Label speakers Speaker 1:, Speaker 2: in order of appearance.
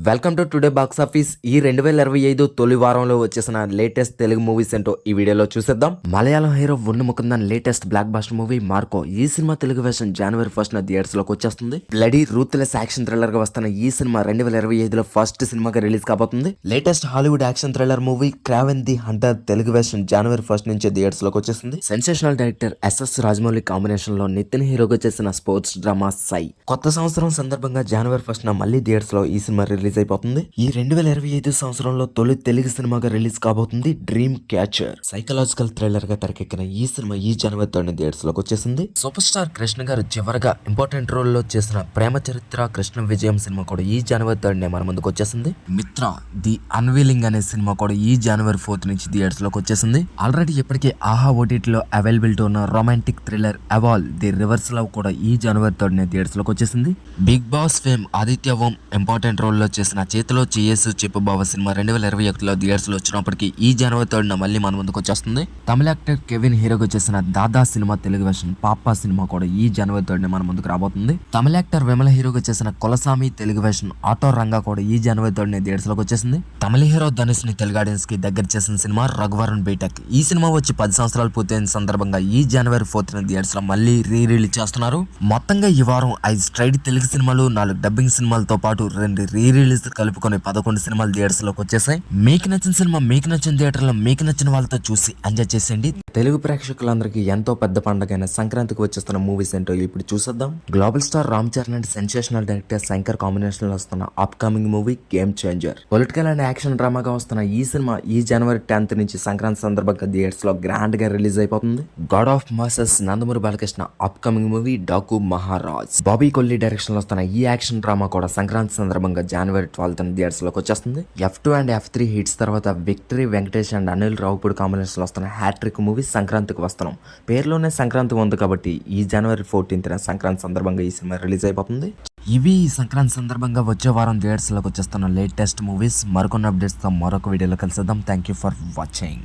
Speaker 1: Welcome to today box office. ఈ 2025 తొలి వారంలో వచ్చేసిన లేటెస్ట్ తెలుగు మూవీస్ ఏంటో ఈ వీడియోలో చూసేద్దాం. మలయాళం హీరో ఉన్న Mukundan latest blockbuster movie Marco. ఈ సినిమా తెలుగు వెర్షన్ జనవరి 1న థియేటర్స్ లోకి వచ్చేస్తుంది. బ్లడీ రూత్లెస్ యాక్షన్ థ్రిల్లర్ గా వస్తున్న ఈ సినిమా 2025లో ఫస్ట్ సినిమాగా రిలీజ్ కాబోతుంది. Latest Hollywood action thriller movie Kraven the hunter Telugu version జనవరి 1 నుంచి థియేటర్స్ లోకి వచ్చేసింది. Sensational director SS Rajamouli combination లో నితిన్ హీరోగా చేసిన స్పోర్ట్స్ డ్రామా సై. కొత్త సంవత్సరం సందర్భంగా జనవరి 1న మళ్ళీ థియేటర్స్ లో ఈ సినిమా రిలీజ్ అయిపోతుంది. ఈ 2025 సంవత్సరంలో తొలి తెలుగు సినిమాగా రిలీజ్ కాబోతుంది డ్రీమ్ క్యాచర్. సైకలాజికల్ థ్రిల్లర్ గా తెరకెక్కిన ఈ సినిమా ఈ జనవరి 3న థియేటర్స్ లోకి వచ్చేసింది. సూపర్ స్టార్ కృష్ణ గారు చివరగా ఇంపార్టెంట్ రోల్ లో చేసిన ప్రేమ చరిత్ర కృష్ణ విజయం సినిమా కూడా ఈ జనవరి 3నే మన ముందుకు వచ్చేసింది. మిత్ర ది అన్వీలింగ్ అనే సినిమా కూడా ఈ జనవరి 4 నుంచి థియేటర్స్ లోకి వచ్చేసింది. ఆల్రెడీ ఇప్పటికే ఆహా ఓటీటీలో అవైలబిలిటీ ఉన్న రొమాంటిక్ థ్రిల్లర్ అవాల్ ది రివర్స్ లవ్ కూడా ఈ జనవరి 3నే థియేటర్స్ లోకి వచ్చేసింది. Bigg Boss fame Aditya Om important role లో చేసిన చేతిలో చేయేసు చెప్పు బావ సినిమా 2021లో థియేటర్స్ లో వచ్చినప్పటికీ ఈ జనవరి 3న మళ్ళీ మన ముందుకు వచ్చేస్తుంది. తమిళ యాక్టర్ కెవిన్ హీరోగా చేసిన దాదా సినిమా తెలుగు వెర్షన్ పాపా సినిమా కూడా ఈ జనవరి 3న మన ముందుకు రాబోతుంది. తమిళ యాక్టర్ విమల హీరోగా చేసిన కొలసామి తెలుగు వెర్షన్ ఆటో రంగా కూడా ఈ జనవరి 3న థియేటర్స్ లోకి వచ్చేసింది. తమిళ హీరో ధనుష్ ని తెలుగు ఆడియన్స్ కి దగ్గర చేసిన సినిమా రఘువరన్ బీటెక్. ఈ సినిమా వచ్చి 10 సంవత్సరాలు పూర్తయిన సందర్భంగా ఈ జనవరి 4న థియేటర్స్ లో మళ్ళీ రిలీజ్ చేస్తున్నారు. మొత్తంగా ఈ వారం 5 స్ట్రైట్ తెలుగు సినిమాలు, 4 డబ్బింగ్ సినిమాలతో పాటు 2 రిలీజ్ కలుపుకొని 11 సినిమాలు థియేటర్స్ లోకి వచ్చేసాయి. మీకు నచ్చిన సినిమా మీకు నచ్చిన థియేటర్ లో మీకు నచ్చిన వాళ్ళతో చూసి ఎంజాయ్ చేసేయండి. తెలుగు ప్రేక్షకులందరికీ ఎంతో పెద్ద పండుగైన సంక్రాంతికి వచ్చేస్తున్న మూవీస్ ఏంటో ఇప్పుడు చూసేద్దాం. Global star Ram Charan and sensational director Shankar combination లో వస్తున్న upcoming movie game changer. Political and action డ్రామాగా వస్తున్న ఈ సినిమా ఈ జనవరి 10th నుంచి సంక్రాంతి సందర్భంగా థియేటర్స్ లో గ్రాండ్ గా రిలీజ్ అయిపోతుంది. God of masses Nandamuri Balakrishna up coming movie Daaku Maharaj. Bobby Kolli direction లో వస్తున్న ఈ యాక్షన్ డ్రామా కూడా సంక్రాంతి సందర్భంగా జనవరి 12th థియేటర్స్ లోకి వచ్చేస్తుంది. F2 అండ్ F3 హిట్స్ తర్వాత victory Venkatesh and Anil Ravipudi combination లో వస్తున్న హ్యాట్రిక్ మూవీ సంక్రాంతికి వస్తున్నాం. పేరులోనే సంక్రాంతి ఉంది కాబట్టి ఈ జనవరి 14th సంక్రాంతి సందర్భంగా ఈ సినిమా రిలీజ్ అయిపోతుంది. ఇవి సంక్రాంతి సందర్భంగా వచ్చే వారం థియేటర్స్ లోకి వచ్చేస్తున్న లేటెస్ట్ మూవీస్. మరికొన్ని అప్డేట్స్ తో మరొక వీడియోలో కలిసేద్దాం. Thank you for watching.